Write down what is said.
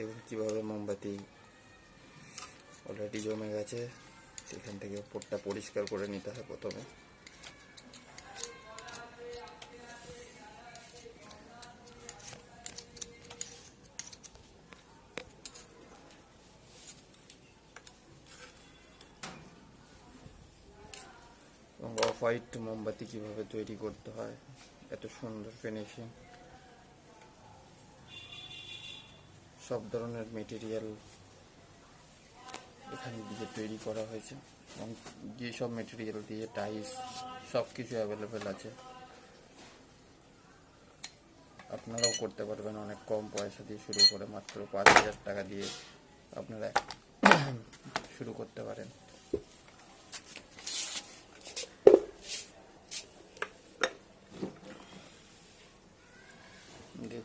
দেখুন কীভাবে মোমবাতি অলরেডি জমে গেছে। এখান থেকে উপরটা পরিষ্কার করে নিতে হয় প্রথমে। এবং অফ হোয়াইট মোমবাতি কীভাবে তৈরি করতে হয়, এত সুন্দর ফিনিশিং। সব ধরনের মেটেরিয়াল এখানে দিয়ে তৈরি করা হয়েছে এবং যেসব মেটেরিয়াল দিয়ে টাইলস সব কিছু অ্যাভেলেবেল আছে। আপনারাও করতে পারবেন অনেক কম পয়সা দিয়ে শুরু করে, মাত্র 5,000 টাকা দিয়ে আপনারা শুরু করতে পারেন।